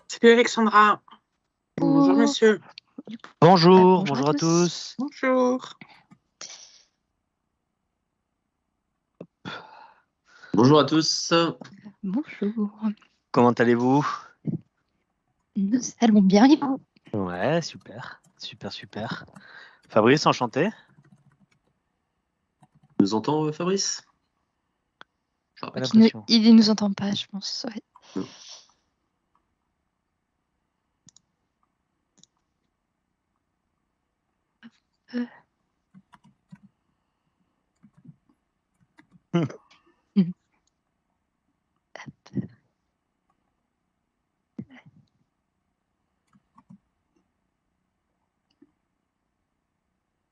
Salut Alexandra. Bonjour monsieur. Bonjour à tous. Bonjour. Bonjour à tous. Bonjour. Comment allez-vous? Nous allons bien, et vous? Ouais, super. Fabrice, enchanté. Tu nous entends, Fabrice? J'ai pas l'impression. Il ne nous entend pas, je pense. Ouais.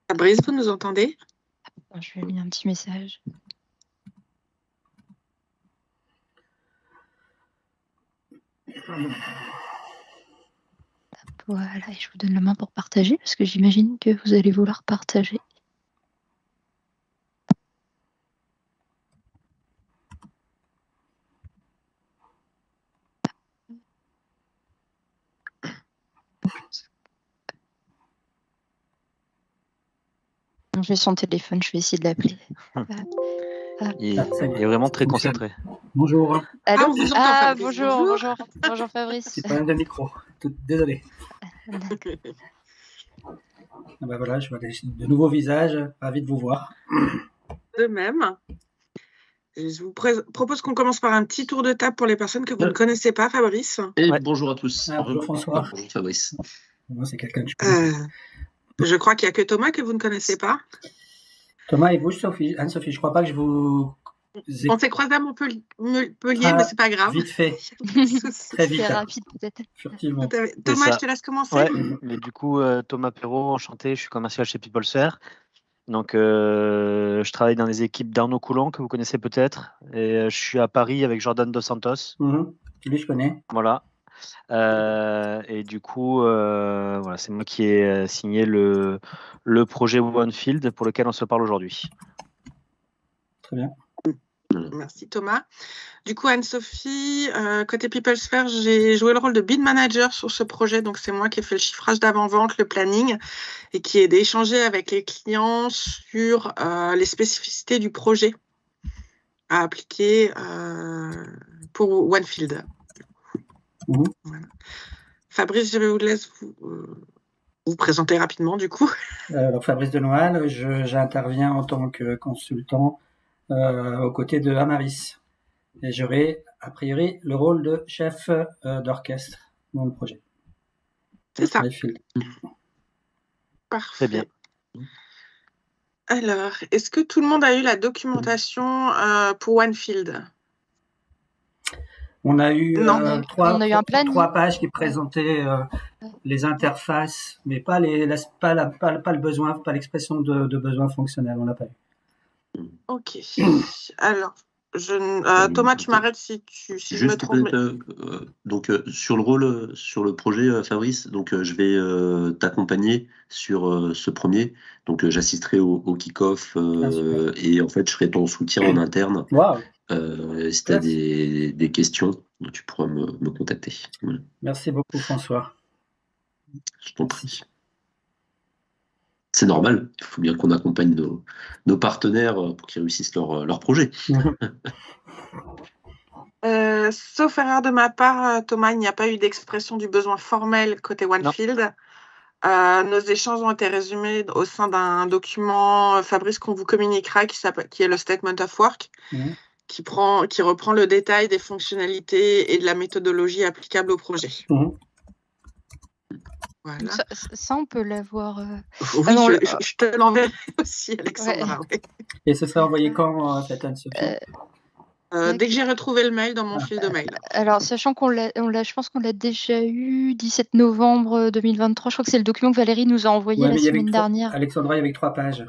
Fabrice, vous nous entendez? Je lui ai mis un petit message. Voilà, et je vous donne la main pour partager, parce que j'imagine que vous allez vouloir partager. J'ai son téléphone, je vais essayer de l'appeler. Il est vraiment très concentré. Bonjour. Allô? On vous entend, Fabrice. Bonjour Fabrice. C'est problème de micro. Désolé. Ben voilà, je vois de nouveaux visages. Ravi de vous voir. De même. Je vous propose qu'on commence par un petit tour de table pour les personnes que vous ne connaissez pas, Fabrice. Et Ouais. bonjour à tous. Bonjour François. Bonjour Fabrice. Moi, c'est quelqu'un que je connais. Je crois qu'il n'y a que Thomas que vous ne connaissez pas. Thomas et vous, Anne-Sophie, je crois pas que je vous... On s'est croisés à Montpellier, mais c'est pas grave. Vite fait. Très vite. C'est rapide peut-être. Furtivement. Thomas, je te laisse commencer. Ouais, mais du coup, Thomas Perrault, enchanté, je suis commercial chez PeopleSphere. Donc, je travaille dans les équipes d'Arnaud Coulant, que vous connaissez peut-être. Et je suis à Paris avec Jordan Dos Santos. Lui, je connais. Voilà. Et du coup, voilà, c'est moi qui ai signé le projet OneField pour lequel on se parle aujourd'hui. Très bien. Merci Thomas. Du coup, Anne-Sophie, côté PeopleSphere, j'ai joué le rôle de bid manager sur ce projet. Donc, c'est moi qui ai fait le chiffrage d'avant-vente, le planning et qui ai échangé avec les clients sur les spécificités du projet à appliquer pour OneField. Voilà. Fabrice, je vous laisse vous présenter rapidement du coup. Alors, Fabrice Denoal, j'interviens en tant que consultant aux côtés de Amaris. Et j'aurai, a priori, le rôle de chef d'orchestre dans le projet. C'est ça. Très Parfait. bien. Alors, est-ce que tout le monde a eu la documentation pour OneField? On a eu, trois pages qui présentaient les interfaces, mais pas le besoin, pas l'expression de besoin fonctionnel. On l'a pas eu. Ok. Alors, Thomas, tu m'arrêtes si je me trompe. Donc, sur le rôle, sur le projet, Fabrice, donc je vais t'accompagner sur ce premier. Donc, j'assisterai au kick-off et en fait, je serai ton soutien en interne. Wow. Si tu as des questions, tu pourras me contacter. Voilà. Merci beaucoup, François. Je t'en prie. C'est normal, il faut bien qu'on accompagne nos partenaires pour qu'ils réussissent leur projet. Sauf erreur de ma part, Thomas, il n'y a pas eu d'expression du besoin formel côté OneField. Nos échanges ont été résumés au sein d'un document, Fabrice, qu'on vous communiquera, qui est le Statement of Work, qui reprend le détail des fonctionnalités et de la méthodologie applicable au projet. Voilà. Ça, on peut l'avoir. Oui, je te l'enverrai aussi, Alexandra. Ouais. Ouais. Et ce sera envoyé quand, cette Anne-Sophie dès que j'ai retrouvé le mail dans mon fil de mail. Alors, sachant je pense qu'on l'a déjà eu 17 novembre 2023. Je crois que c'est le document que Valérie nous a envoyé la semaine dernière. Alexandra, il y avait 3 pages.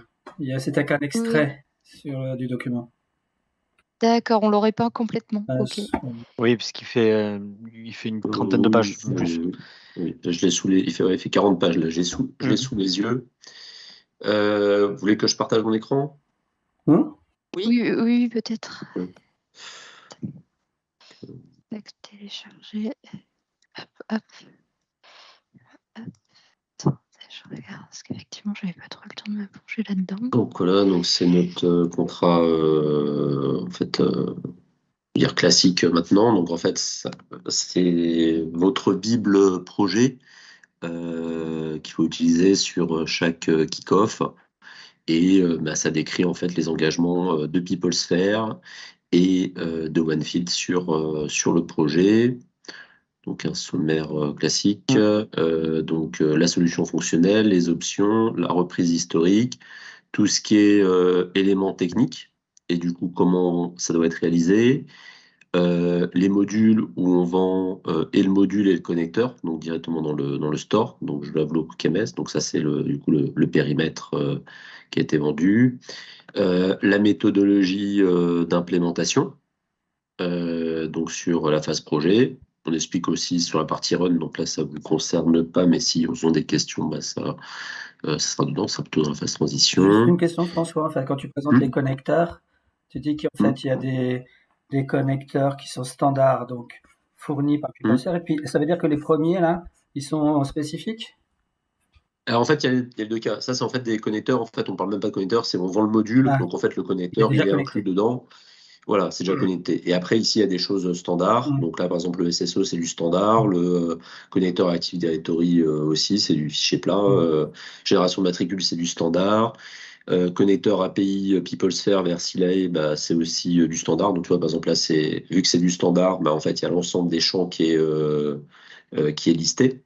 C'était qu'un extrait du document. D'accord, on l'aurait pas complètement. Ok. Oui, puisqu'il fait une trentaine de pages. Oui, je l'ai sous il fait 40 pages. Là, je l'ai sous les yeux. Vous voulez que je partage mon écran? Oui, peut-être. Télécharger. hop. Attends, je regarde, parce qu'effectivement, j'avais pas trop le temps de me plonger là-dedans. Donc voilà, donc c'est notre contrat en fait dire classique maintenant. Donc en fait, c'est votre bible projet qu'il faut utiliser sur chaque kick-off. Et ça décrit en fait les engagements de PeopleSphere et de OneFit sur le projet. Donc un sommaire classique. Donc la solution fonctionnelle, les options, la reprise historique, tout ce qui est éléments techniques et du coup comment ça doit être réalisé. Les modules où on vend et le module et le connecteur, donc directement dans le store, donc je développe KMS, donc ça c'est le périmètre qui a été vendu. La méthodologie d'implémentation, donc sur la phase projet. On explique aussi sur la partie run, donc là ça ne vous concerne pas, mais si vous avez des questions, ça sera dedans, ça sera plutôt dans la phase transition. Juste une question, François, en fait, quand tu présentes les connecteurs, tu dis qu'en fait il y a des connecteurs qui sont standards, donc fournis par PeopleSphere, et puis ça veut dire que les premiers là, ils sont spécifiques? Alors en fait, il y a les deux cas. Ça, c'est en fait des connecteurs. En fait, on parle même pas de connecteurs, c'est on vend le module. Donc en fait, le connecteur, il est inclus dedans. Voilà, c'est déjà connecté. Et après, ici, il y a des choses standards. Donc là, par exemple, le SSO, c'est du standard. Le connecteur Active Directory aussi, c'est du fichier plat. Génération de matricule, c'est du standard. Connecteur API PeopleSphere vers Silay, c'est aussi du standard. Donc tu vois, par exemple, là, vu que c'est du standard, en fait, il y a l'ensemble des champs qui est listé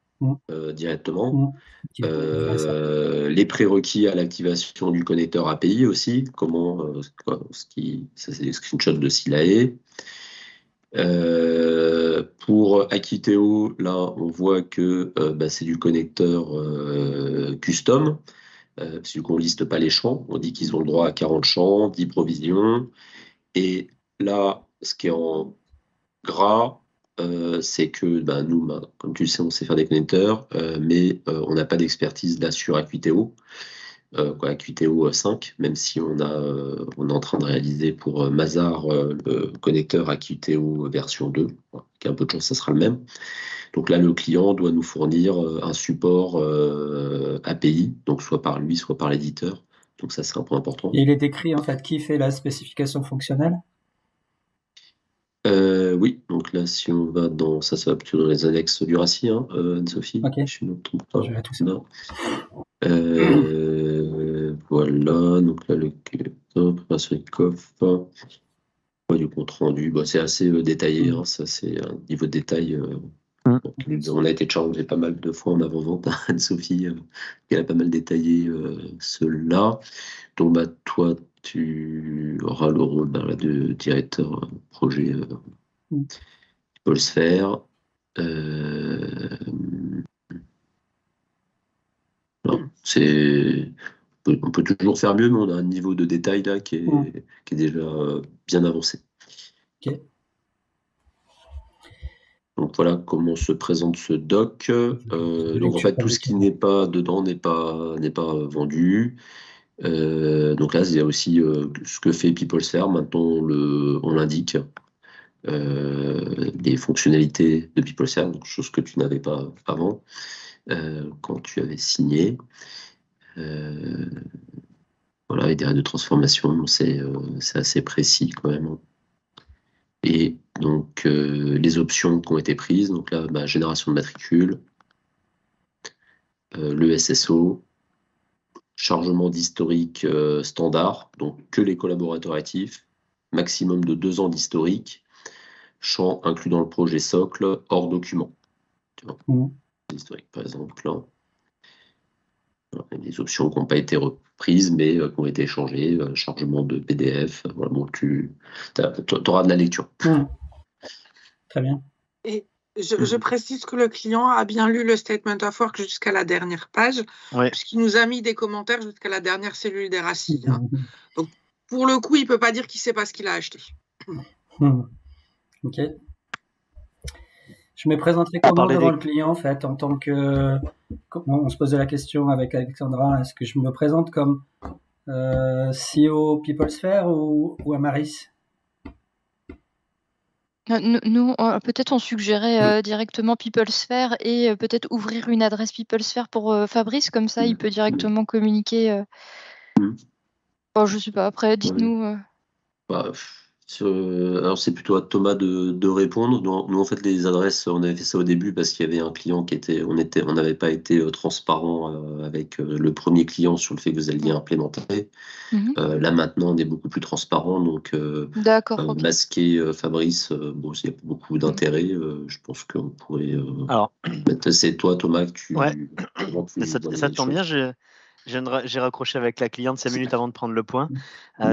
directement. Les prérequis à l'activation du connecteur API aussi, ça c'est des screenshots de Silae. Pour Akiteo, là on voit que c'est du connecteur custom, parce qu'on ne liste pas les champs, on dit qu'ils ont le droit à 40 champs, 10 provisions, et là ce qui est en gras, c'est que nous, comme tu le sais, on sait faire des connecteurs, mais on n'a pas d'expertise là sur Akiteo, Akiteo 5, même si on est en train de réaliser pour Mazar le connecteur Akiteo version 2, avec un peu de chance, ça sera le même. Donc là, le client doit nous fournir un support API, donc soit par lui, soit par l'éditeur. Donc ça, c'est un point important. Et il est écrit en fait qui fait la spécification fonctionnelle? Oui, donc là, si on va ça va plutôt dans les annexes du RACI, Anne-Sophie. Ok. Je ne me trompe pas. Je vais tout ça. Voilà, donc là, préparation de coffre, du compte rendu, c'est assez détaillé, ça c'est un niveau de détail. On a été challengé pas mal de fois en avant-vente, Anne-Sophie, elle a pas mal détaillé cela. Donc toi, tu auras le rôle de directeur projet PeopleSphere. On peut toujours faire mieux, mais on a un niveau de détail là qui est déjà bien avancé. Okay. Donc voilà comment se présente ce doc. Donc en fait, tout ce qui n'est pas dedans n'est pas vendu. Donc là, il y a aussi ce que fait PeopleSphere. Maintenant, on l'indique. Les fonctionnalités de PeopleSphere, donc chose que tu n'avais pas avant quand tu avais signé. Voilà, les délais de transformation, c'est assez précis quand même. Et donc, les options qui ont été prises, donc là, génération de matricule, le SSO, chargement d'historique standard, donc que les collaborateurs actifs, maximum de 2 ans d'historique, champ inclus dans le projet socle, hors document. Tu vois, historique, par exemple, là. Des options qui n'ont pas été reprises, mais qui ont été échangées, chargement de PDF. Voilà, bon, tu auras de la lecture. Très bien. Et je précise que le client a bien lu le statement of work jusqu'à la dernière page, puisqu'il nous a mis des commentaires jusqu'à la dernière cellule des RACI. Donc, pour le coup, il ne peut pas dire qu'il ne sait pas ce qu'il a acheté. Ok. Je me présenterai comment devant le client, en fait, en tant que... On se posait la question avec Alexandra, est-ce que je me présente comme CEO PeopleSphere ou Amaris? Nous, peut-être on suggérait directement PeopleSphere et peut-être ouvrir une adresse PeopleSphere pour Fabrice, comme ça il peut directement communiquer. Bon, je sais pas, après dites-nous. Bah, alors c'est plutôt à Thomas de répondre. Nous, en fait, les adresses, on avait fait ça au début parce qu'il y avait un client on n'avait pas été transparent avec le premier client sur le fait que vous alliez implémenter. Là maintenant, on est beaucoup plus transparent, donc D'accord, ok. masquer Fabrice, bon, il y a beaucoup d'intérêt. Je pense qu'on pourrait. Alors, c'est toi, Thomas, que tu. Ouais. Ça Ça tombe bien, j'ai raccroché avec la cliente 5 minutes avant de prendre le point,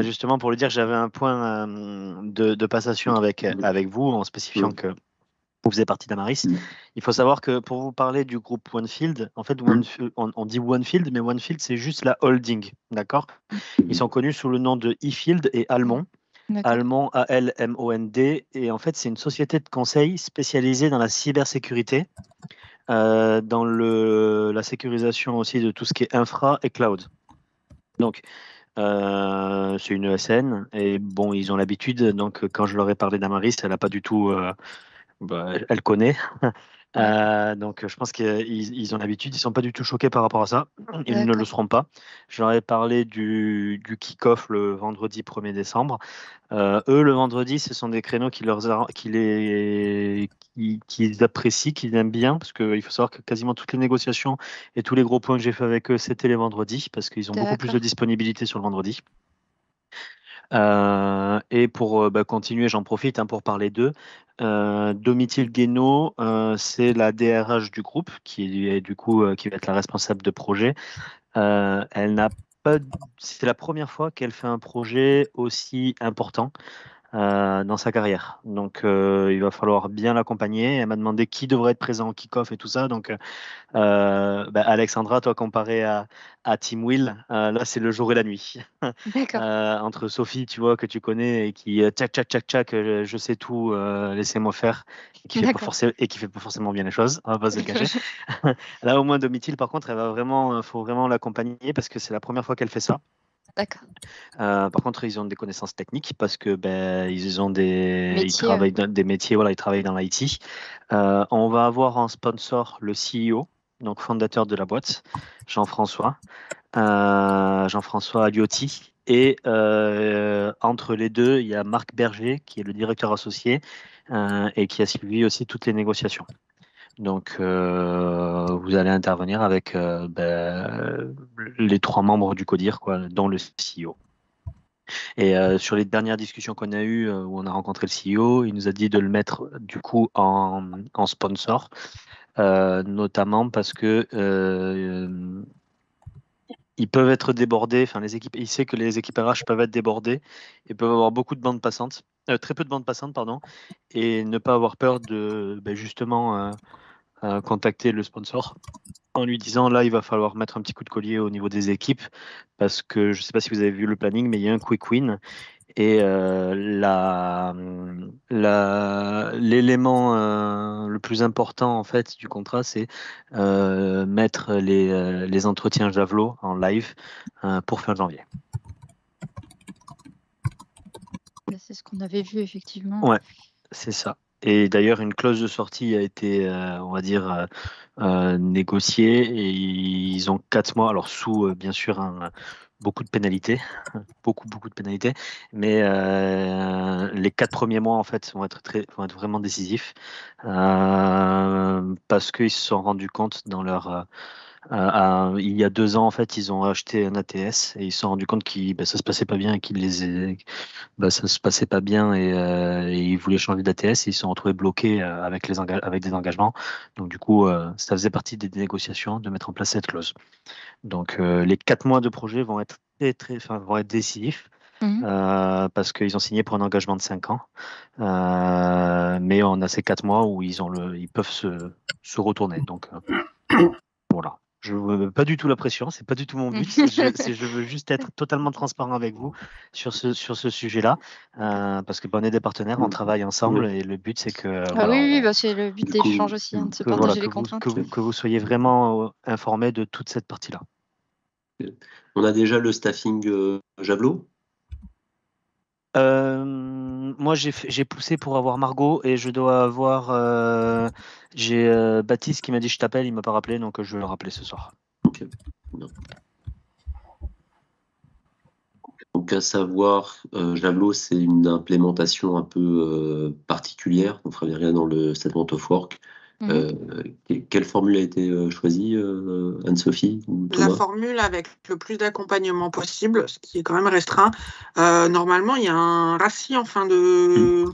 justement pour lui dire que j'avais un point de passation avec vous, en spécifiant que vous faisiez partie d'Amaris. Il faut savoir que pour vous parler du groupe OneField, en fait, on dit OneField, mais OneField, c'est juste la holding, d'accord? Ils sont connus sous le nom de eField et Almond. Almond, A-L-M-O-N-D, et en fait, c'est une société de conseil spécialisée dans la cybersécurité, dans la sécurisation aussi de tout ce qui est infra et cloud. Donc, c'est une ESN, et bon, ils ont l'habitude, donc quand je leur ai parlé d'Amaris, elle n'a pas du tout... elle connaît. Donc je pense qu'ils ont l'habitude, ils sont pas du tout choqués par rapport à ça. Ils ne le seront pas. Je leur ai parlé du kick-off le vendredi 1er décembre. Eux, le vendredi, ce sont des créneaux qu'ils apprécient, qu'ils aiment bien, parce qu'il faut savoir que quasiment toutes les négociations et tous les gros points que j'ai fait avec eux, c'était les vendredis, parce qu'ils ont beaucoup plus de disponibilité sur le vendredi. Et pour continuer, j'en profite pour parler d'eux. Domitille Guénaud, c'est la DRH du groupe, qui est du coup qui va être la responsable de projet. Elle n'a pas, c'est la première fois qu'elle fait un projet aussi important dans sa carrière. Donc il va falloir bien l'accompagner. Elle m'a demandé qui devrait être présent au kick-off et tout ça. Donc Alexandra, toi, comparé à Team Will, là, c'est le jour et la nuit. Entre Sophie, tu vois, que tu connais et qui tchac, je sais tout, laissez-moi faire, et qui fait pas forcément bien les choses, on va pas se le cacher. Là, au moins, Domitille, par contre, faut vraiment l'accompagner parce que c'est la première fois qu'elle fait ça. Par contre, ils ont des connaissances techniques parce que ils travaillent dans des métiers, voilà, ils travaillent dans l'IT. On va avoir en sponsor le CEO, donc fondateur de la boîte, Jean-François Aliotti. Et entre les deux, il y a Marc Berger, qui est le directeur associé et qui a suivi aussi toutes les négociations. Donc, vous allez intervenir avec les 3 membres du CODIR, dont le CEO. Et sur les dernières discussions qu'on a eues, où on a rencontré le CEO, il nous a dit de le mettre du coup en sponsor, notamment parce que ils peuvent être débordés, les équipes, il sait que les équipes RH peuvent être débordées et peuvent avoir beaucoup de bandes passantes, très peu de bandes passantes, pardon, et ne pas avoir peur de justement contacter le sponsor en lui disant là il va falloir mettre un petit coup de collier au niveau des équipes parce que je ne sais pas si vous avez vu le planning, mais il y a un quick win et l'élément le plus important en fait du contrat, c'est mettre les entretiens Javelot en live pour fin janvier. C'est ce qu'on avait vu effectivement. Ouais, c'est ça. Et d'ailleurs, une clause de sortie a été, on va dire, négociée et ils ont 4 mois, alors sous bien sûr beaucoup de pénalités, beaucoup de pénalités, mais les 4 premiers mois en fait vont être vraiment décisifs parce qu'ils se sont rendus compte dans leur il y a 2 ans, en fait, ils ont acheté un ATS et ils se sont rendus compte que ça se passait pas bien et ça se passait pas bien et ils voulaient changer d'ATS et ils se sont retrouvés bloqués avec des engagements. Donc du coup, ça faisait partie des négociations de mettre en place cette clause. Donc les 4 mois de projet vont être vont être décisifs. Parce qu'ils ont signé pour un engagement de 5 ans. Mais on a ces 4 mois où ils peuvent se retourner. Donc voilà. Je ne veux pas du tout la pression, c'est pas du tout mon but. Je veux juste être totalement transparent avec vous sur ce sujet-là, parce que on est des partenaires, on travaille ensemble et le but c'est que. C'est le but de l'échange aussi, de se partager les contraintes. Que vous soyez vraiment informés de toute cette partie-là. On a déjà le staffing Javelot. moi, j'ai poussé pour avoir Margot et je dois avoir. J'ai Baptiste qui m'a dit je t'appelle, il m'a pas rappelé, donc je vais le rappeler ce soir. Ok. Donc, à savoir, Javelot, c'est une implémentation un peu particulière. On ne ferait rien dans le Statement of Work. Quelle formule a été choisie, Anne-Sophie ou Thomas? La formule avec le plus d'accompagnement possible, ce qui est quand même restreint. Normalement, il y a un RACI en fin de...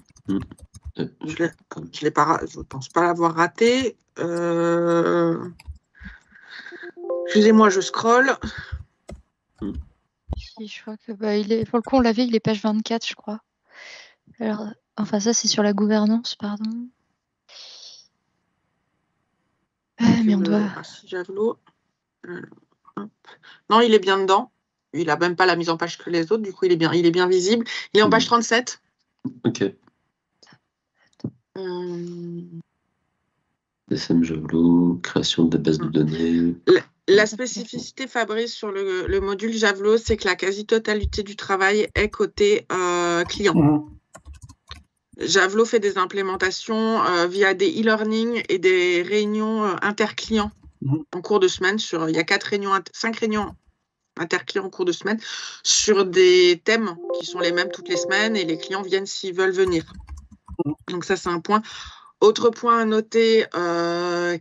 Je ne pense pas l'avoir raté. Excusez-moi, je scrolle. Je crois que pour le coup, on l'avait, il est page 24, je crois. Alors, enfin, ça, c'est sur la gouvernance, pardon. Mais on doit... Javelot. Non, il est bien dedans. Il n'a même pas la mise en page que les autres, du coup, il est bien visible. Il est en page 37. Ok. SM Javelot, création de base de données. La spécificité, Fabrice, sur le module Javelot, c'est que la quasi-totalité du travail est côté client. Javelot fait des implémentations via des e-learning et des réunions interclients en cours de semaine. Il y a 5 réunions interclients en cours de semaine sur des thèmes qui sont les mêmes toutes les semaines et les clients viennent s'ils veulent venir. Donc ça, c'est un point. Autre point à noter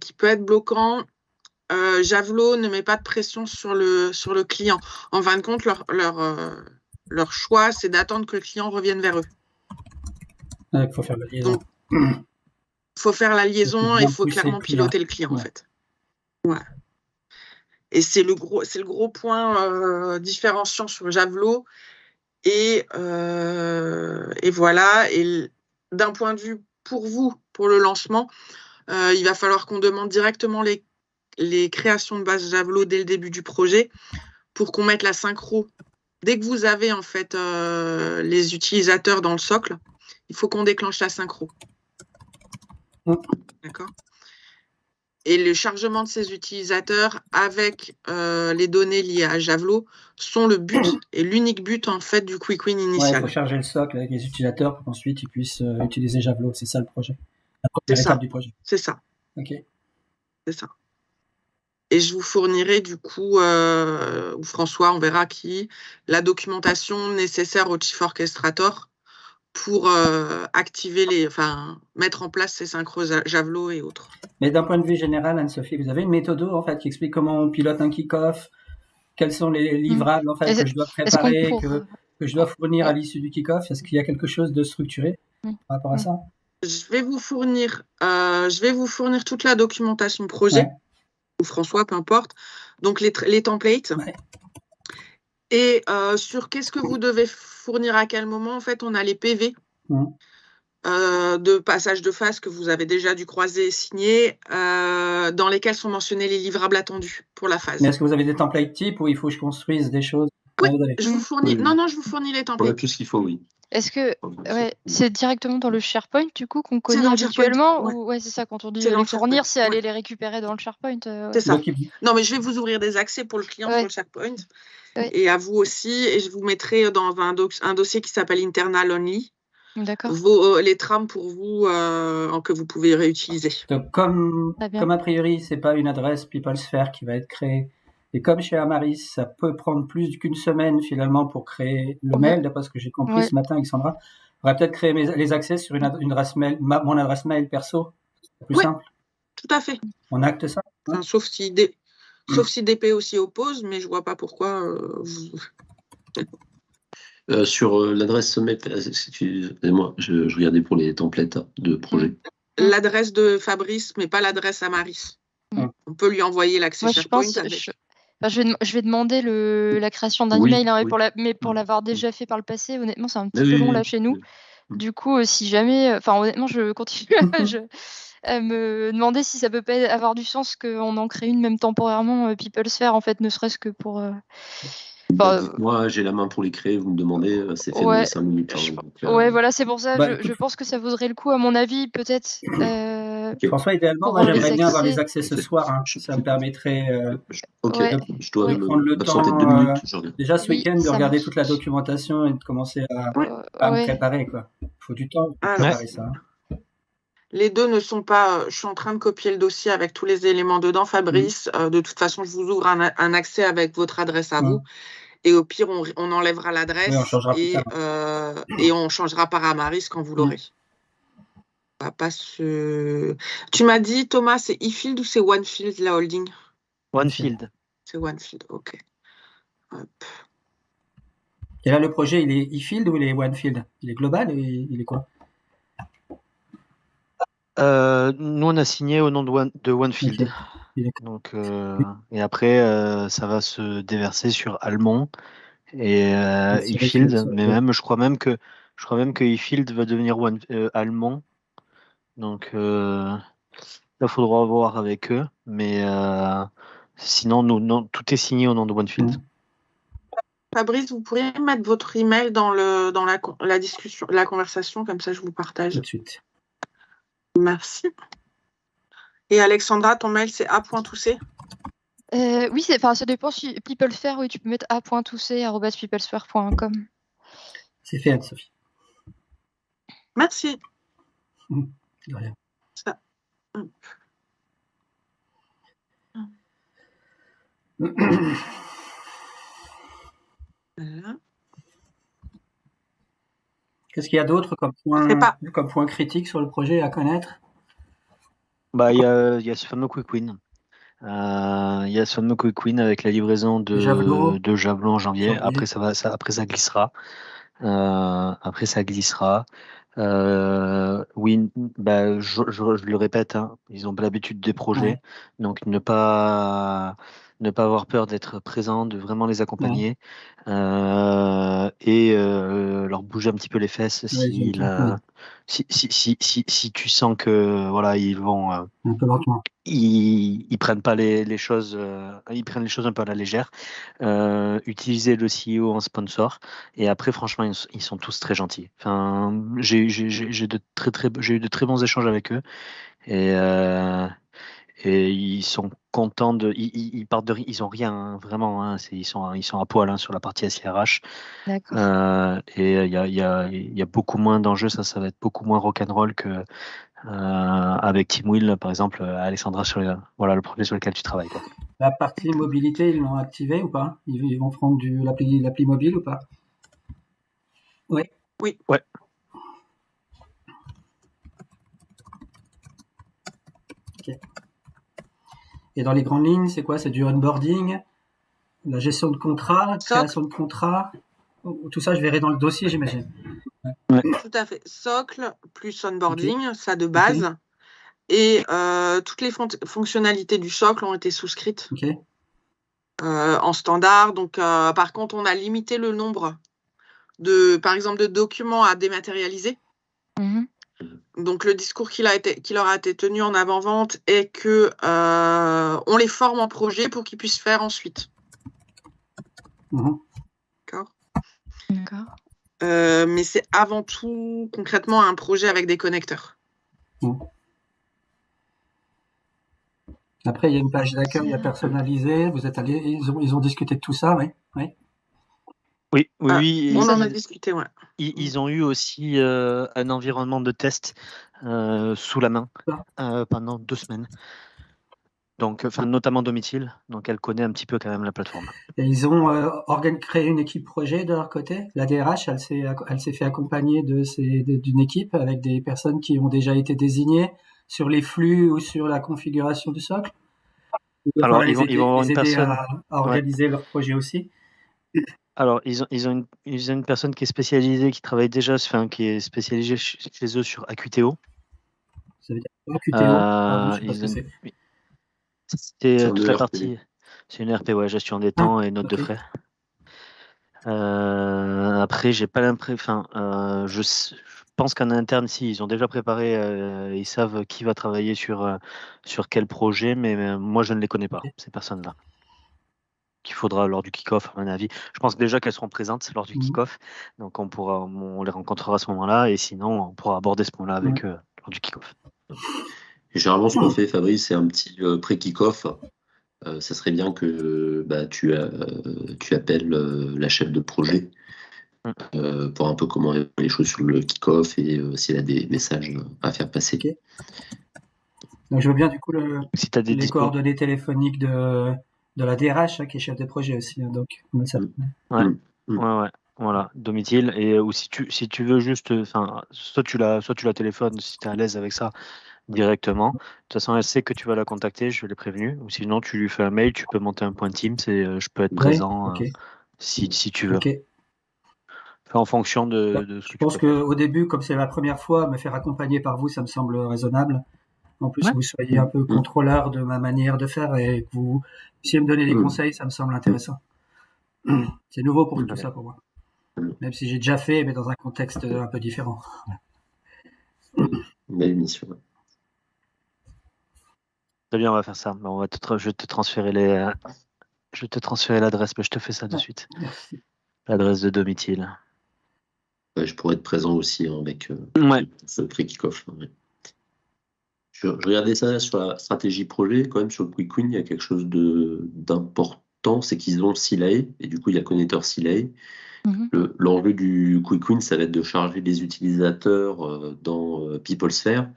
qui peut être bloquant, Javelot ne met pas de pression sur le client. En fin de compte, leur choix, c'est d'attendre que le client revienne vers eux. Il faut faire la liaison. Il faut faire la liaison et il faut clairement piloter le client, en fait. Ouais. Et c'est le gros point différenciant sur Javelot. Et voilà. Et d'un point de vue pour vous, pour le lancement, il va falloir qu'on demande directement les créations de base Javelot dès le début du projet pour qu'on mette la synchro. Dès que vous avez en fait les utilisateurs dans le socle, il faut qu'on déclenche la synchro. D'accord ? Et le chargement de ces utilisateurs avec les données liées à Javelot sont le but et l'unique but en fait du quick win initial. Il faut charger le socle avec les utilisateurs pour qu'ensuite ils puissent utiliser Javelot. C'est ça le projet. La première étape du projet. C'est ça. Ok. C'est ça. Et je vous fournirai du coup, ou François, on verra qui, la documentation nécessaire au Chief Orchestrator pour mettre en place ces synchros Javelot et autres. Mais d'un point de vue général, Anne-Sophie, vous avez une méthode en fait qui explique comment on pilote un kick-off, quels sont les livrables en fait que je dois préparer, que je dois fournir à l'issue du kick-off. Est-ce qu'il y a quelque chose de structuré par rapport à ça? Je vais vous fournir toute la documentation projet, ou François, peu importe. Donc les templates. Ouais. Et sur qu'est-ce que vous devez fournir à quel moment, en fait, on a les PV de passage de phase que vous avez déjà dû croiser et signer, dans lesquels sont mentionnés les livrables attendus pour la phase. Mais est-ce que vous avez des templates types ou il faut que je construise des choses? Oui, je vous fournis. Non, je vous fournis les templates. On a tout ce qu'il faut, oui. Est-ce que c'est directement dans le SharePoint du coup qu'on connaît habituellement ou c'est ça, quand on dit les fournir, c'est aller les récupérer dans le SharePoint. C'est ça. Non, mais je vais vous ouvrir des accès pour le client sur le SharePoint et à vous aussi, et je vous mettrai dans un dossier qui s'appelle Internal Only. D'accord. Les trames pour vous que vous pouvez réutiliser. Donc comme a priori c'est pas une adresse PeopleSphere qui va être créée. Et comme chez Amaris, ça peut prendre plus qu'une semaine finalement pour créer le mail, d'après ce que j'ai compris ce matin avec Sandra. On va peut-être créer les accès sur une adresse mail, mon adresse mail perso. C'est plus simple. Tout à fait. On acte ça. Enfin, sauf si DP aussi oppose, mais je vois pas pourquoi. Sur l'adresse mail, excusez-moi, je regardais pour les templates de projet. L'adresse de Fabrice, mais pas l'adresse Amaris. On peut lui envoyer l'accès SharePoint. Je vais demander la création d'un email, mais pour l'avoir déjà fait par le passé, honnêtement, c'est un petit peu long là chez nous. Du coup, si jamais, honnêtement, je continue à me demander si ça peut pas avoir du sens qu'on en crée une même temporairement PeopleSphere, en fait, ne serait-ce que pour. Moi, j'ai la main pour les créer, vous me demandez, c'est fait dans 5 minutes. Voilà, c'est pour ça. Je pense que ça vaudrait le coup, à mon avis, peut-être François, idéalement, moi j'aimerais bien avoir les accès ce soir. Hein. Ça me permettrait je dois prendre le m'absenter temps, 2 minutes. déjà ce week-end, de ça regarder marche. toute la documentation et de commencer à me préparer. Il faut du temps pour préparer ça. Hein. Les deux ne sont pas. Je suis en train de copier le dossier avec tous les éléments dedans, Fabrice. De toute façon, je vous ouvre un accès avec votre adresse à vous. Et au pire, on enlèvera l'adresse et on changera par Amaris quand vous l'aurez. On va pas se... Tu m'as dit, Thomas, c'est eField ou c'est OneField, la holding? OneField. C'est OneField, ok. Hop. Et là, le projet, il est eField ou il est OneField? Il est global et il est quoi? Nous, on a signé au nom de OneField. Okay. Donc, et après, ça va se déverser sur Almond et eField. Mais même, je crois même que eField va devenir Almond. Donc, là, il faudra voir avec eux. Mais sinon, tout est signé au nom de OneField. Fabrice, vous pourriez mettre votre email dans la discussion, la conversation, comme ça je vous partage. Tout de suite. Merci. Et Alexandra, ton mail, c'est a.toussé? Oui, ça dépend. Si PeopleSphere, oui, tu peux mettre a.toussé@peoplesphere.com. C'est fait, Anne-Sophie. Merci. De rien. Ça. Voilà. Qu'est-ce qu'il y a d'autre comme point critique sur le projet à connaître? Il y a ce fameux Quick Win. Il y a ce fameux Quick Win avec la livraison de Javelot en janvier. Après, ça glissera. Oui, je le répète, hein, ils n'ont pas l'habitude des projets, donc ne pas avoir peur d'être présent, de vraiment les accompagner et leur bouger un petit peu les fesses si tu sens que voilà, ils vont un peu lentement. Ils prennent pas les choses, ils prennent les choses un peu à la légère. Utiliser le CEO en sponsor et après franchement ils sont tous très gentils. Enfin, j'ai eu de très bons échanges avec eux et ils sont contents ils partent de ils ont rien hein, vraiment hein, ils sont à poil hein, sur la partie SIRH. D'accord. Et il y a beaucoup moins d'enjeux, ça va être beaucoup moins rock'n'roll que avec Team Wheel, par exemple, Alexandra, sur le projet sur lequel tu travailles. Quoi. La partie mobilité, ils l'ont activée ou pas? Ils vont prendre l'appli mobile ou pas? Oui. Oui. Ouais. Ok. Et dans les grandes lignes, c'est quoi? C'est du onboarding, la gestion de contrat, création de contrat. Tout ça, je verrai dans le dossier, j'imagine. Ouais. Tout à fait. Socle plus onboarding, ça de base. Et toutes les fonctionnalités du socle ont été souscrites en standard. Donc, par contre, on a limité le nombre par exemple, de documents à dématérialiser. Donc, le discours qui leur a été tenu en avant-vente est que on les forme en projet pour qu'ils puissent faire ensuite. D'accord. Mais c'est avant tout concrètement un projet avec des connecteurs. Après, il y a une page d'accueil à personnaliser. Vous êtes allés, ils ont discuté de tout ça, oui. Oui. On en a discuté, ouais. Ils ont eu aussi un environnement de test sous la main pendant 2 semaines. Donc, notamment Domitil, donc elle connaît un petit peu quand même la plateforme. Et ils ont créé une équipe projet de leur côté. La DRH, elle s'est fait accompagner d'une équipe avec des personnes qui ont déjà été désignées sur les flux ou sur la configuration du socle. Alors, ils vont avoir une personne à organiser leur projet aussi. Alors, ils ont une personne qui est spécialisée, qui travaille déjà, qui est spécialisée chez eux sur AQTO. Ça veut dire AQTO c'est toute la partie. C'est une RP, ouais, gestion des temps et notes de frais. Après, j'ai pas l'impression. Je pense qu'en interne, si, ils ont déjà préparé, ils savent qui va travailler sur quel projet, mais moi, je ne les connais pas, ces personnes-là. Qu'il faudra lors du kick-off, à mon avis. Je pense déjà qu'elles seront présentes lors du kick-off, donc on les rencontrera à ce moment-là, et sinon, on pourra aborder ce point-là avec eux lors du kick-off. Et généralement, ce qu'on fait, Fabrice, c'est un petit pré-kick-off. Ça serait bien que tu appelles la chef de projet pour un peu comment les choses sur le kick-off et s'il y a des messages à faire passer. Ok. Donc je veux bien du coup Si t'as des les coordonnées téléphoniques de la DRH qui est chef de projet aussi. Donc comment ça Ouais. Voilà, Domitil. Et ou si tu veux juste, soit tu la téléphones si tu es à l'aise avec ça directement. De toute façon, elle sait que tu vas la contacter, je l'ai prévenu. Ou sinon, tu lui fais un mail, tu peux monter un point Teams et je peux être présent si tu veux. Ok. En fonction de ce que je pense qu'au début, comme c'est la première fois, me faire accompagner par vous, ça me semble raisonnable. En plus, vous soyez un peu contrôleur de ma manière de faire et que vous puissiez me donner des conseils, ça me semble intéressant. C'est nouveau pour tout ça pour moi. Même si j'ai déjà fait, mais dans un contexte un peu différent. Belle mission. Très bien, on va faire ça. Je vais te transférer l'adresse, mais je te fais ça de suite. Merci. L'adresse de Domitil. Je pourrais être présent aussi avec ce pré-kick-off. Ouais. Je regardais ça sur la stratégie projet, quand même sur le Quick Win, il y a quelque chose d'important, c'est qu'ils ont le CLI, et du coup il y a le connecteur CLI. L'enjeu du Quick Win, ça va être de charger les utilisateurs dans PeopleSphere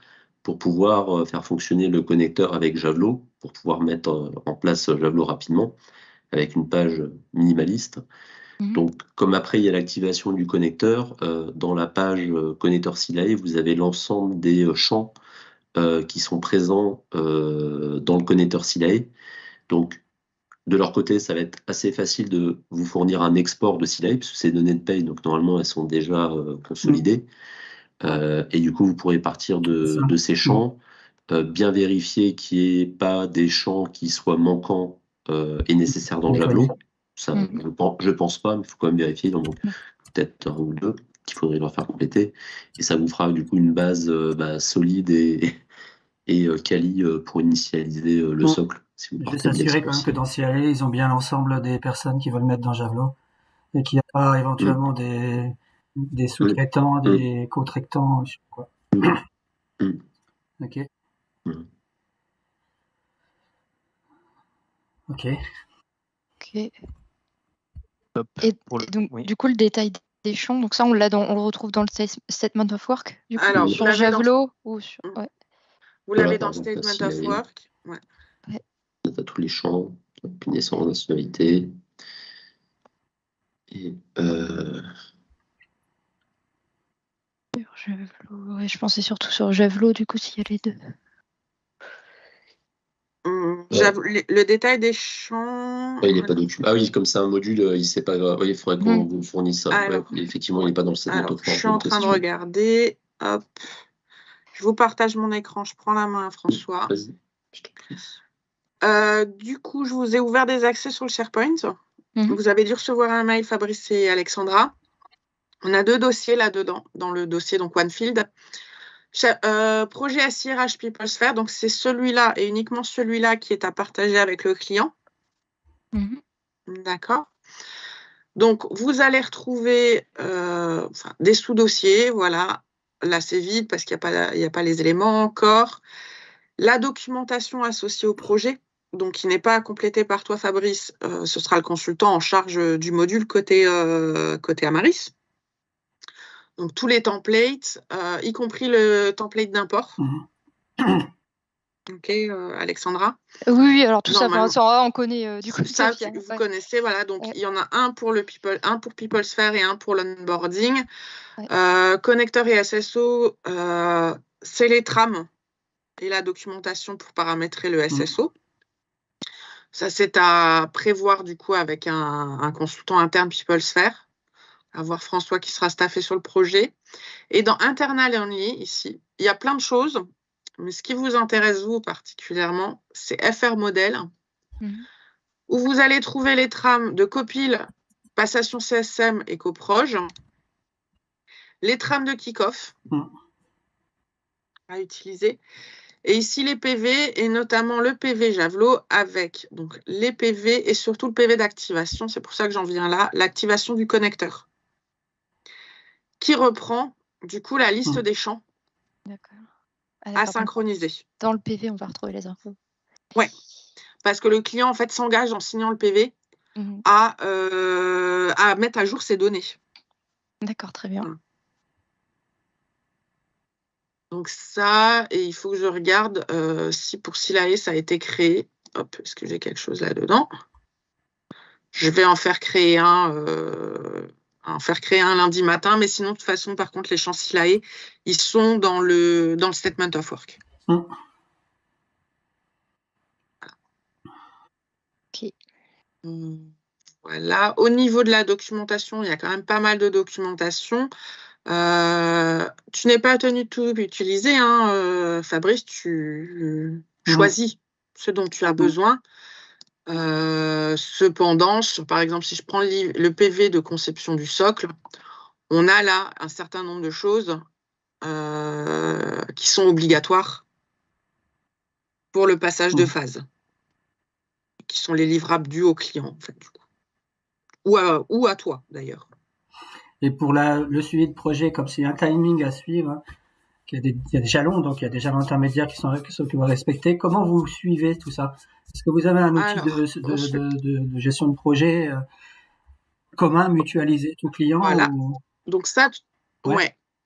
pour pouvoir faire fonctionner le connecteur avec Javelot, pour pouvoir mettre en place Javelot rapidement, avec une page minimaliste. Donc, comme après il y a l'activation du connecteur, dans la page connecteur CLI, vous avez l'ensemble des champs qui sont présents dans le connecteur CLI. Donc, de leur côté, ça va être assez facile de vous fournir un export de CLI, puisque ces données de paye, donc normalement, elles sont déjà consolidées. Et du coup, vous pourrez partir de ces champs, bien vérifier qu'il n'y ait pas des champs qui soient manquants et nécessaires dans Javelot. Ça, je pense pas, mais il faut quand même vérifier. Donc, peut-être un ou deux qu'il faudrait leur faire compléter. Et ça vous fera du coup une base solide et quali pour initialiser le socle. Si vous je vais s'assurer quand même que dans CLI, ils ont bien l'ensemble des personnes qui veulent mettre dans Javelot et qu'il n'y a pas éventuellement des sous-traitants, des co-traitants, je sais pas quoi. Ok. Ok. Top. Et donc, du coup, le détail des champs, donc ça, on le retrouve dans le statement of work, du coup, alors, sur Javelot ou sur... Vous l'avez dans le statement of work. Tu as tous les champs, naissance, nationalité. Et Javelot, je pensais surtout sur Javelot, du coup, s'il y a les deux. Le détail des champs. Il n'est pas documenté. Ah oui, comme c'est un module, il sait pas. Oui, il faudrait qu'on vous fournisse ça. Alors, effectivement, il n'est pas dans le statement of work. Je suis en train de regarder. Hop. Je vous partage mon écran. Je prends la main à François. Vas-y, je t'en prie. Du coup, je vous ai ouvert des accès sur le SharePoint. Vous avez dû recevoir un mail, Fabrice et Alexandra. On a 2 dossiers là-dedans, dans le dossier donc OneField. Projet SIRH PeopleSphere, donc c'est celui-là et uniquement celui-là qui est à partager avec le client. D'accord. Donc, vous allez retrouver des sous-dossiers, voilà. Là, c'est vide parce qu'il n'y a pas les éléments encore. La documentation associée au projet, donc qui n'est pas complétée par toi, Fabrice, ce sera le consultant en charge du module côté Amaris. Donc, tous les templates, y compris le template d'import. Ok, Alexandra. Oui, alors tout ça, on connaît du coup. Ça, vous connaissez, voilà. Donc, il y en a un pour PeopleSphere et un pour l'onboarding. Connecteur et SSO, c'est les trames et la documentation pour paramétrer le SSO. Ça, c'est à prévoir du coup avec un consultant interne PeopleSphere. À voir François qui sera staffé sur le projet. Et dans Internal Only, ici, il y a plein de choses. Mais ce qui vous intéresse, vous, particulièrement, c'est FR Model, où vous allez trouver les trames de Copil, Passation CSM et Coproj, les trames de Kickoff à utiliser, et ici les PV, et notamment le PV Javelot, avec donc, les PV et surtout le PV d'activation, c'est pour ça que j'en viens là, l'activation du connecteur, qui reprend, du coup, la liste des champs. D'accord. à synchroniser. Dans le PV, on va retrouver les infos. Ouais, parce que le client en fait s'engage en signant le PV à mettre à jour ses données. D'accord, très bien. Donc ça, et il faut que je regarde si pour Silae ça a été créé. Hop, est-ce que j'ai quelque chose là-dedans? Je vais en faire créer un lundi matin, mais sinon, de toute façon, par contre, les champs Silae, ils sont dans le statement of work. Ok. Voilà. Au niveau de la documentation, il y a quand même pas mal de documentation. Tu n'es pas tenu de tout utiliser, hein, Fabrice, tu choisis ce dont tu as besoin. Cependant, par exemple, si je prends le PV de conception du socle, on a là un certain nombre de choses qui sont obligatoires pour le passage de phase, qui sont les livrables dus au client, en fait, du coup. Ou à toi, d'ailleurs. Et pour le suivi de projet, comme c'est un timing à suivre, il y a des jalons, donc il y a des jalons intermédiaires qui sont respectés. Comment vous suivez tout ça? Est-ce que vous avez un outil de gestion de projet commun, mutualisé, tout client? Voilà. Donc ça,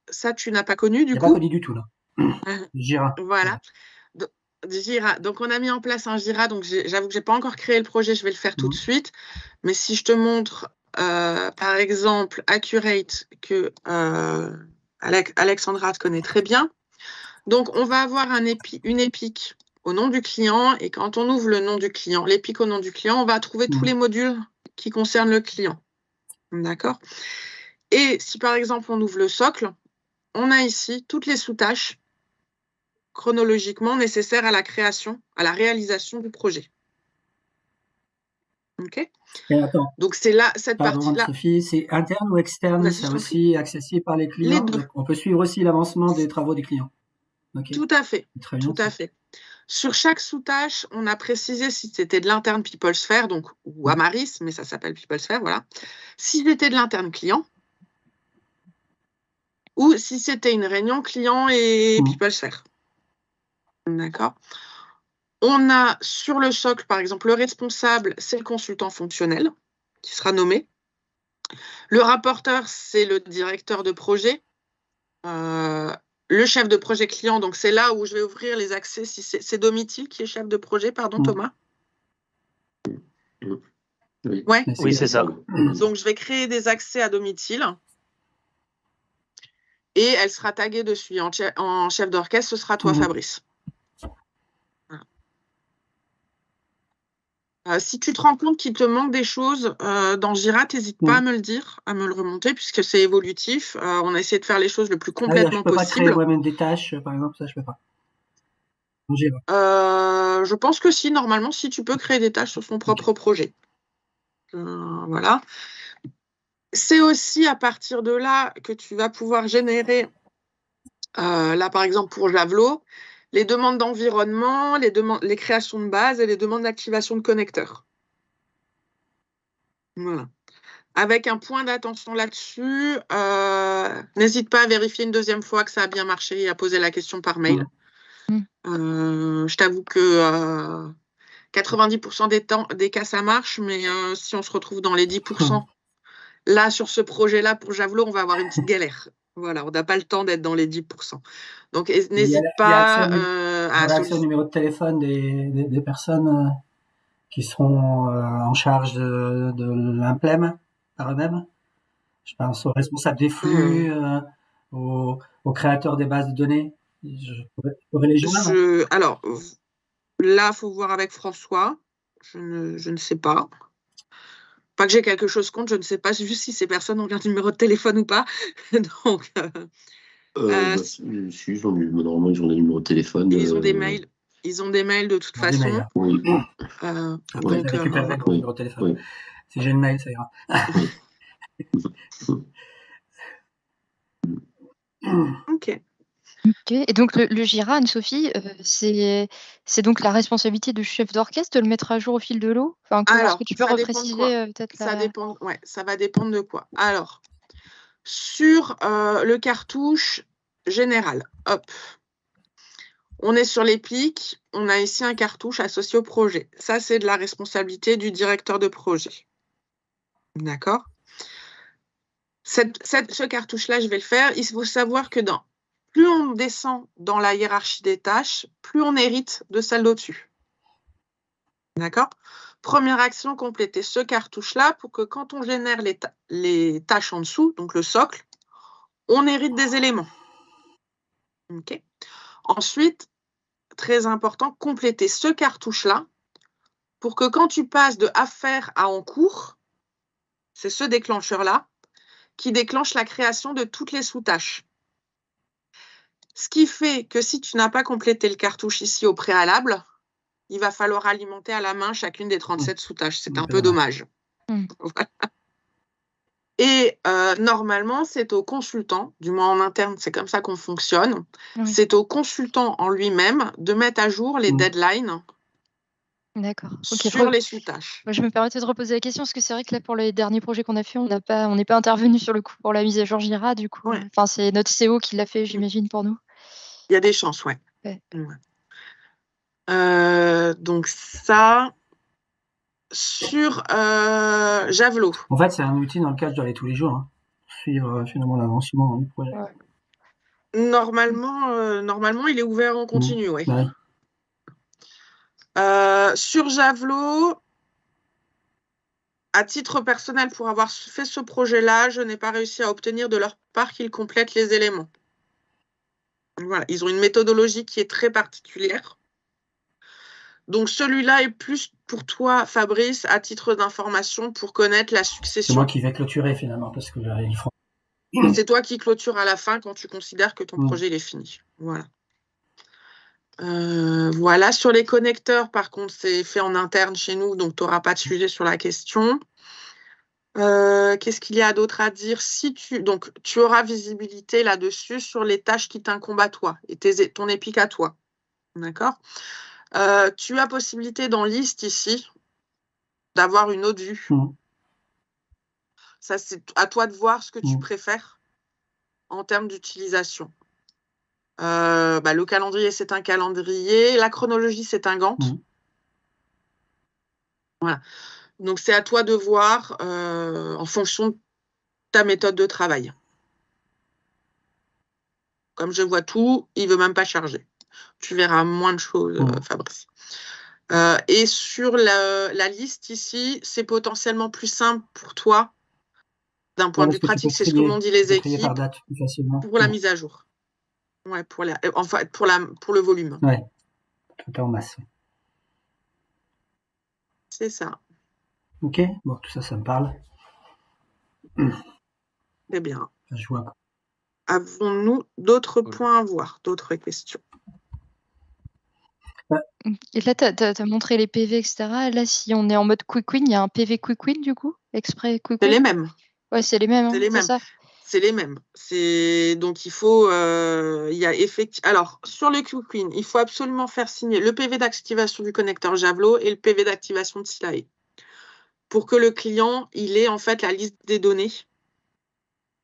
ça tu n'as pas connu du coup? Pas connu du tout là. Jira. Voilà. Jira. Donc on a mis en place un Jira. Donc j'avoue que j'ai pas encore créé le projet, je vais le faire tout de suite. Mais si je te montre, par exemple, Accurate que Alexandra te connaît très bien. Donc on va avoir une épique au nom du client, et quand on ouvre le nom du client, l'épique au nom du client, on va trouver tous les modules qui concernent le client. D'accord? Et si par exemple on ouvre le socle, on a ici toutes les sous-tâches chronologiquement nécessaires à la création, à la réalisation du projet. Ok? Et attends. Donc c'est là, cette partie-là. Sophie, c'est interne ou externe? C'est aussi accessible par les clients. Donc, on peut suivre aussi l'avancement des travaux des clients. Okay. Tout à fait. Très bien, tout à fait. Sur chaque sous-tâche, on a précisé si c'était de l'interne PeopleSphere, donc ou Amaris, mais ça s'appelle PeopleSphere, voilà. Si c'était de l'interne client, ou si c'était une réunion client et PeopleSphere. D'accord. On a sur le socle, par exemple, le responsable, c'est le consultant fonctionnel qui sera nommé. Le rapporteur, c'est le directeur de projet. Le chef de projet client, donc c'est là où je vais ouvrir les accès. Si c'est Domitil qui est chef de projet, pardon, Thomas. Oui, oui, c'est ça. Donc je vais créer des accès à Domitil. Et elle sera taguée dessus. En chef d'orchestre, ce sera toi, Fabrice. Si tu te rends compte qu'il te manque des choses dans Jira, n'hésite pas à me le dire, à me le remonter, puisque c'est évolutif. On a essayé de faire les choses le plus complètement possible. Je peux pas créer moi-même des tâches, par exemple, ça je peux pas. Je pense que si, normalement, si tu peux créer des tâches sur son propre projet. Voilà. C'est aussi à partir de là que tu vas pouvoir générer, là par exemple pour Javelot, les demandes d'environnement, les créations de base et les demandes d'activation de connecteurs. Voilà. Avec un point d'attention là-dessus, n'hésite pas à vérifier une deuxième fois que ça a bien marché et à poser la question par mail. Je t'avoue que 90% des cas, ça marche, mais si on se retrouve dans les 10%, là, sur ce projet-là, pour Javelot, on va avoir une petite galère. Voilà, on n'a pas le temps d'être dans les 10%. Donc, n'hésite pas à accès au numéro de téléphone des personnes qui seront en charge de l'implème par eux-mêmes. Je pense aux responsables des flux, aux créateurs des bases de données. Je pourrais les joindre. Alors, là, il faut voir avec François. Je ne sais pas. Pas que j'ai quelque chose contre, je ne sais pas juste si ces personnes ont bien le numéro de téléphone ou pas. Donc, si, normalement, ils ont des numéros de téléphone. Ils ont des mails. Ils ont des mails de toute façon. Oui. Donc, numéro de téléphone. Si j'ai le mail, ça ira. Ok. Et donc le Jira, Anne-Sophie, c'est donc la responsabilité du chef d'orchestre de le mettre à jour au fil de l'eau. Enfin, est-ce que tu peux repréciser peut-être ça dépend. Ouais, ça va dépendre de quoi. Alors, sur le cartouche général, hop, On est sur les pics, on a ici un cartouche associé au projet. Ça, c'est de la responsabilité du directeur de projet. D'accord ? Ce cartouche-là, je vais le faire. Il faut savoir que plus on descend dans la hiérarchie des tâches, plus on hérite de celle d'au-dessus. D'accord ? Première action, compléter ce cartouche-là pour que quand on génère les tâches en dessous, donc le socle, on hérite des éléments. Okay. Ensuite, très important, compléter ce cartouche-là pour que quand tu passes de à faire à en cours, c'est ce déclencheur-là qui déclenche la création de toutes les sous-tâches. Ce qui fait que si tu n'as pas complété le cartouche ici au préalable, il va falloir alimenter à la main chacune des 37 sous-tâches. C'est un peu dommage. Voilà. Et normalement, c'est au consultant, du moins en interne, c'est comme ça qu'on fonctionne, c'est au consultant en lui-même de mettre à jour les deadlines sur les sous-tâches. Je me permettais de reposer la question, parce que c'est vrai que là, pour les derniers projets qu'on a fait, on n'est pas intervenu sur le coup pour la mise à jour Jira, du coup. Enfin, c'est notre CO qui l'a fait, j'imagine, pour nous. Il y a des chances, ouais. Donc ça, sur Javelot. En fait, c'est un outil dans lequel je dois aller tous les jours, suivre finalement l'avancement du projet. Normalement, il est ouvert en continu, oui. Ouais. Sur Javelot, à titre personnel, pour avoir fait ce projet-là, je n'ai pas réussi à obtenir de leur part qu'ils complètent les éléments. Voilà, ils ont une méthodologie qui est très particulière. Donc, celui-là est plus pour toi, Fabrice, à titre d'information, pour connaître la succession. C'est moi qui vais clôturer, finalement, parce que ils font... C'est toi qui clôture à la fin quand tu considères que ton projet il est fini. Voilà. Voilà, sur les connecteurs, par contre, c'est fait en interne chez nous, donc tu n'auras pas de sujet sur la question. Qu'est-ce qu'il y a d'autre à dire? Donc, tu auras visibilité là-dessus sur les tâches qui t'incombent à toi et ton épique à toi. D'accord? Tu as possibilité dans liste ici d'avoir une autre vue. Ça, c'est à toi de voir ce que tu préfères en termes d'utilisation. Le calendrier, c'est un calendrier. La chronologie, c'est un Gantt. Voilà. Donc, c'est à toi de voir en fonction de ta méthode de travail. Comme je vois tout, il ne veut même pas charger. Tu verras moins de choses, Fabrice. Et sur la liste ici, c'est potentiellement plus simple pour toi, d'un point de vue pratique, c'est ce que m'ont dit les équipes, pour la mise à jour. Ouais, pour le volume. Ouais, tout est en masse. C'est ça. Ok, bon, tout ça, ça me parle. Très bien. Je vois. Avons-nous d'autres points à voir, d'autres questions? Et là, tu as montré les PV, etc. Là, si on est en mode quick win, il y a un PV quick win, du coup? Exprès quick win? C'est les mêmes. Ouais, c'est les mêmes. C'est les mêmes. Donc, il faut... Alors, sur le quick win, il faut absolument faire signer le PV d'activation du connecteur Javelot et le PV d'activation de Silae pour que le client, il ait en fait la liste des données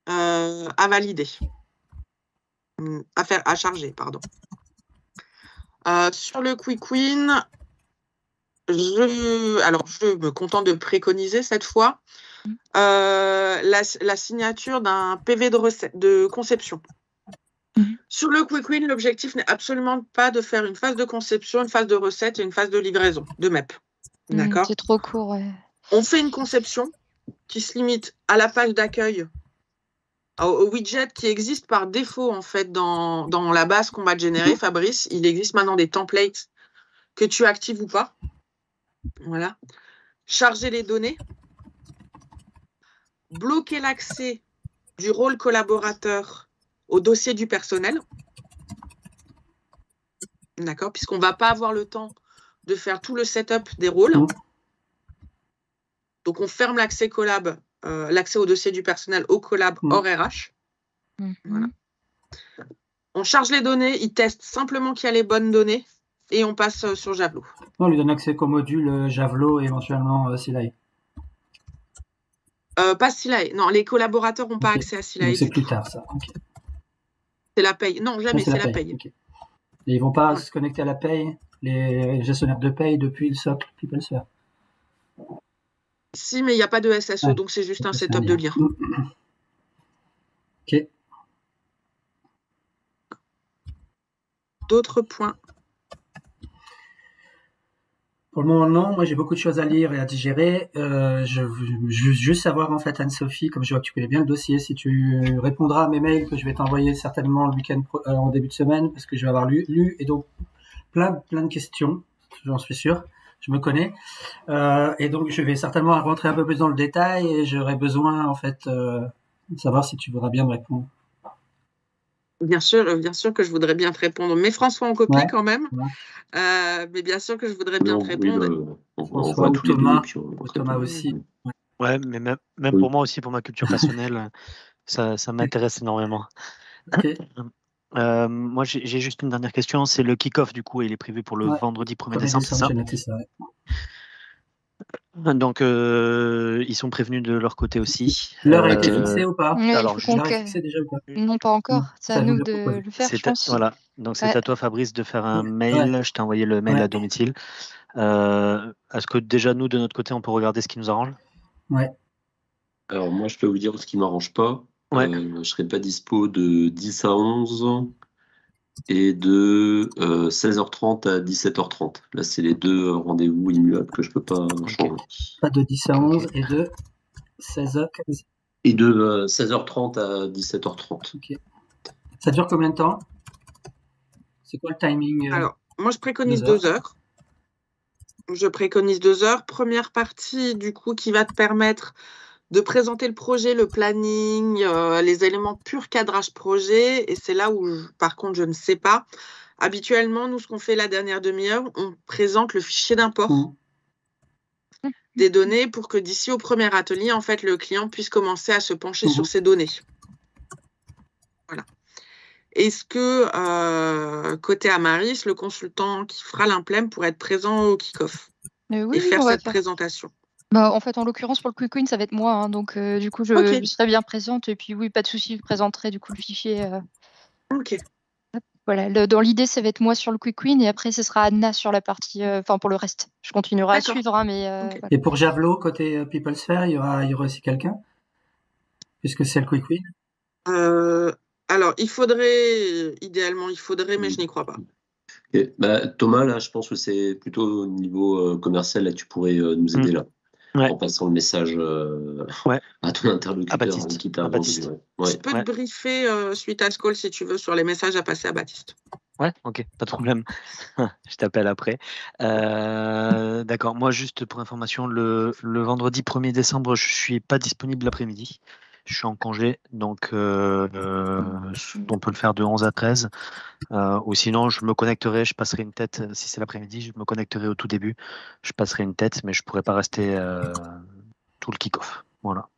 à valider. À charger, pardon. Sur le quick win, je me contente de préconiser cette fois la signature d'un PV de conception. Sur le quick win, l'objectif n'est absolument pas de faire une phase de conception, une phase de recette et une phase de livraison, de MEP. D'accord ? C'est trop court, ouais. On fait une conception qui se limite à la page d'accueil, au widget qui existe par défaut en fait dans la base qu'on va te générer, Fabrice. Il existe maintenant des templates que tu actives ou pas. Voilà. Charger les données. Bloquer l'accès du rôle collaborateur au dossier du personnel. D'accord, puisqu'on ne va pas avoir le temps de faire tout le setup des rôles. Donc, on ferme l'accès collab, l'accès au dossier du personnel au collab hors RH. Voilà. On charge les données, il teste simplement qu'il y a les bonnes données et on passe sur Javelot. On lui donne accès qu'au module Javelot et éventuellement Silae. Pas Silae. Non, les collaborateurs n'ont pas accès à Silae. C'est plus tard, ça. Okay. C'est la paye. Non, jamais, c'est la paye. Okay. Et ils vont pas se connecter à la paye, les gestionnaires de paye depuis le socle PeopleSphere. Si, mais il n'y a pas de SSE, donc c'est juste un setup de lien. Ok. D'autres points? Pour le moment, non. Moi, j'ai beaucoup de choses à lire et à digérer. Je veux juste savoir, en fait, Anne-Sophie, comme je vois que tu connais bien le dossier, si tu répondras à mes mails que je vais t'envoyer certainement le week-end en début de semaine, parce que je vais avoir lu et donc plein de questions, j'en suis sûr. Je me connais. Et donc, je vais certainement rentrer un peu plus dans le détail et j'aurai besoin, en fait, de savoir si tu voudras bien me répondre. Bien sûr que je voudrais bien te répondre. Mets François en copie quand même. Ouais. Mais bien sûr que je voudrais bien te répondre. François ou Thomas, Thomas aussi. Ouais, mais même pour moi aussi, pour ma culture personnelle, ça m'intéresse énormément. Okay. Moi, j'ai juste une dernière question. C'est le kick-off, du coup, il est prévu pour le vendredi 1er décembre, c'est ça? J'ai noté ça, ouais. Donc, ils sont prévenus de leur côté aussi. L'heure a été fixée ou pas? Alors, l'heure est fixée déjà ou pas? Non, pas encore. C'est à nous de le faire, je pense. Voilà. Donc, c'est à toi, Fabrice, de faire un mail. Je t'ai envoyé le mail à domicile. Est-ce que déjà, nous, de notre côté, on peut regarder ce qui nous arrange? Ouais. Alors, moi, je peux vous dire ce qui ne m'arrange pas. Ouais. Je ne serai pas dispo de 10 à 11 et de 16h30 à 17h30. Là, c'est les deux rendez-vous immuables que je ne peux pas changer. Pas de 10 à 11 et de 16h. Et de 16h30 à 17h30. Ok. Ça dure combien de temps? C'est quoi le timing? Alors, moi, je préconise 2 heures. Je préconise 2 heures. Première partie, du coup, qui va te permettre de présenter le projet, le planning, les éléments pur cadrage projet. Et c'est là où, par contre, je ne sais pas. Habituellement, nous, ce qu'on fait la dernière demi-heure, on présente le fichier d'import des données pour que d'ici au premier atelier, en fait, le client puisse commencer à se pencher sur ces données. Voilà. Est-ce que, côté Amaris, le consultant qui fera l'implème pourrait être présent au kick-off et faire cette présentation? Bah, en fait, en l'occurrence, pour le Quick Win, ça va être moi. Hein, donc, du coup, je serai bien présente. Et puis, oui, pas de souci, je présenterai du coup le fichier. Ok. Voilà, dans l'idée, ça va être moi sur le Quick Win. Et après, ce sera Anna sur la partie. Enfin, pour le reste. Je continuerai à suivre. Hein, mais, voilà. Et pour Javelot, côté PeopleSphere, il y aura aussi quelqu'un? Puisque c'est le Quick Win? Alors, idéalement, mais je n'y crois pas. Okay. Bah, Thomas, là, je pense que c'est plutôt au niveau commercial, là, tu pourrais nous aider là. En passant le message à ton interlocuteur qui t'a Baptiste. Je peux te briefer suite à ce call si tu veux sur les messages à passer à Baptiste. Ouais, ok, pas de problème. Je t'appelle après. D'accord, moi juste pour information, le vendredi 1er décembre, je suis pas disponible l'après-midi. Je suis en congé, donc on peut le faire de 11 à 13. Ou sinon, je me connecterai, je passerai une tête. Si c'est l'après-midi, je me connecterai au tout début. Je passerai une tête, mais je pourrai pas rester tout le kick-off. Voilà.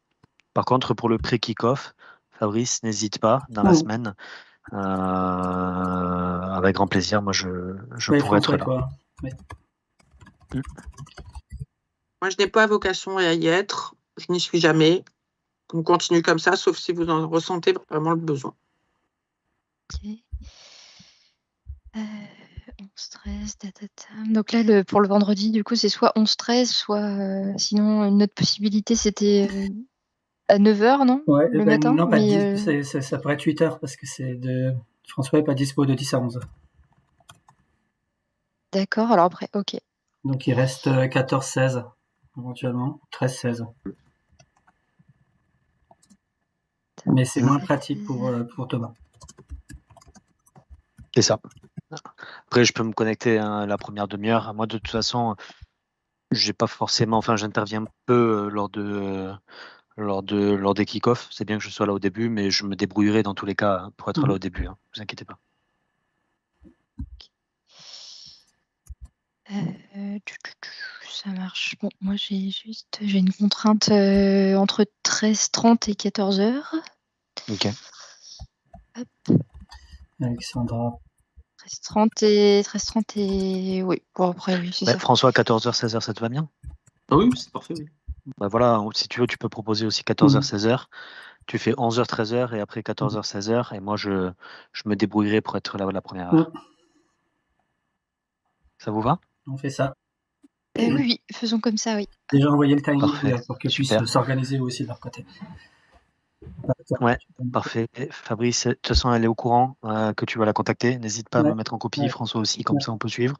Par contre, pour le pré-kick-off, Fabrice, n'hésite pas dans la semaine. Avec grand plaisir, moi je pourrais être là. Moi, je n'ai pas vocation à y être. Je n'y suis jamais. On continue comme ça, sauf si vous en ressentez vraiment le besoin. Ok. 11-13, donc là, pour le vendredi, du coup, c'est soit 11-13, soit sinon une autre possibilité, c'était à 9h, non? Le matin? Non, ça pourrait être 8h parce que François n'est pas dispo de 10 à 11. D'accord, alors après, ok. Donc il reste 14-16 éventuellement, 13-16. Mais c'est moins pratique pour Thomas. C'est ça. Après, je peux me connecter la première demi-heure. Moi, de toute façon, j'ai pas forcément. Enfin, j'interviens peu lors des kick-offs. C'est bien que je sois là au début, mais je me débrouillerai dans tous les cas pour être là au début. Ne vous inquiétez pas. Ça marche. Bon, moi, j'ai une contrainte entre 13h30 et 14h. Ok. Hop. Alexandra. 13h30 et... Oui, bon, après, oui, c'est ça. François, 14h, 16h, ça te va bien? Ah oui, c'est parfait, oui. Bah voilà, si tu veux, tu peux proposer aussi 14h, 16h. Tu fais 11h, 13h et après 14h, 16h. Et moi, je me débrouillerai pour être là la première heure. Ça vous va? On fait ça. Oui, faisons comme ça, oui. Déjà envoyer le timing Parfait. pour qu'ils Super. puissent s'organiser aussi de leur côté. Ouais, parfait. Fabrice, de toute façon, elle est au courant que tu vas la contacter. N'hésite pas à me mettre en copie, François aussi, comme ça on peut suivre.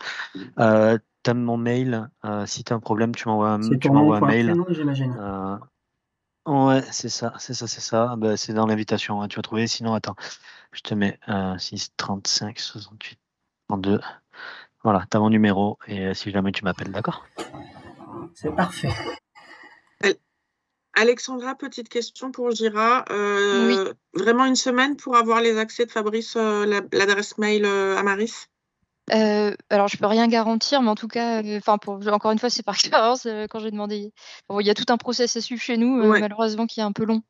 T'as mon mail. Si t'as un problème, tu m'envoies un mail. Prénom, j'imagine. Ouais, c'est ça. Bah, c'est dans l'invitation, hein, tu vas trouver. Sinon, attends, je te mets 6 35 68 32. Voilà, t'as mon numéro et si jamais tu m'appelles, d'accord? C'est parfait. Alexandra, petite question pour Gira. Oui. Vraiment une semaine pour avoir les accès de Fabrice, l'adresse mail Amaris? Alors, je peux rien garantir, mais en tout cas, encore une fois, c'est par expérience quand j'ai demandé. Il y a tout un process à suivre chez nous, malheureusement, qui est un peu long.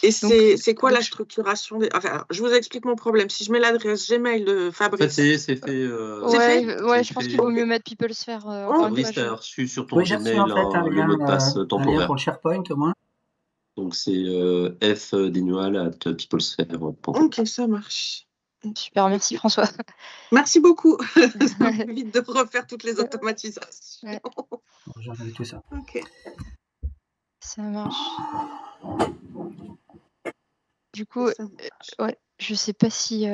Et c'est quoi la structuration Enfin, je vous explique mon problème. Si je mets l'adresse Gmail de Fabrice. En fait, c'est fait. Je pense qu'il vaut mieux mettre PeopleSphere. Fabrice, tu as reçu sur ton Gmail le mot de passe temporaire. Un lien pour le SharePoint, au moins. Donc, c'est fdenoal@peoplesphere.com. Ok, ça marche. Super, merci François. Merci beaucoup. Ça m'évite de refaire toutes les automatisations. Ouais. J'ai entendu tout ça. Ok. Ça marche. Du coup, je sais pas si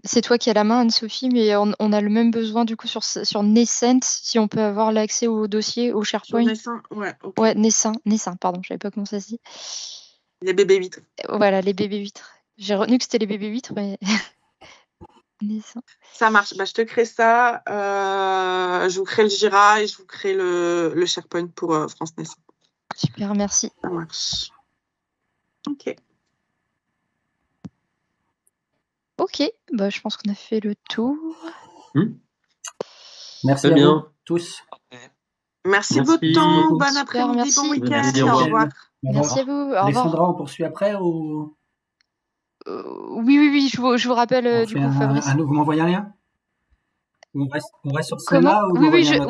c'est toi qui as la main, Anne-Sophie, mais on a le même besoin du coup sur Nescent, si on peut avoir l'accès au dossier, au SharePoint. Sur Nescent, okay. Ouais, Nescent, pardon, je savais pas comment ça se dit. Les bébés huîtres. Voilà, les bébés huîtres. J'ai retenu que c'était les bébés huîtres, mais Nescent. Ça marche. Je te crée ça. Je vous crée le Jira et je vous crée le SharePoint pour France Nescent. Super, merci. Ça marche. Ok. Ok, bah, je pense qu'on a fait le tour. Merci à vous tous. Merci de votre temps. Bon après-midi, bon week-end. Au revoir. Merci à vous. Au revoir. Alexandra, on poursuit après ou Oui, je vous rappelle du coup, Fabrice. Vous m'envoyez un lien? On reste sur celle-là ou Oui, lien?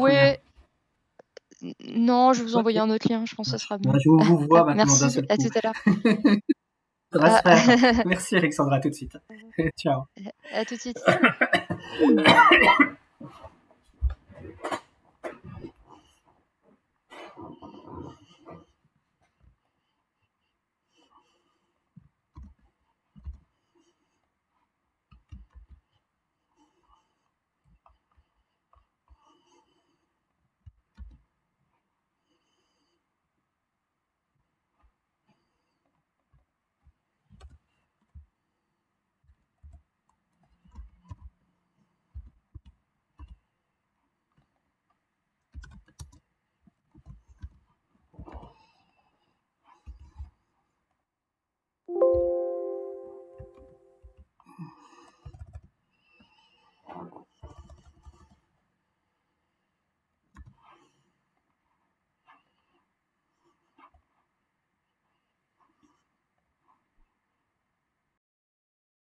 Non, je vais vous envoyer un autre lien, je pense que ça sera mieux. Je vous vois maintenant. Merci, à tout à l'heure. Merci Alexandra, à tout de suite. Ciao. À tout de suite.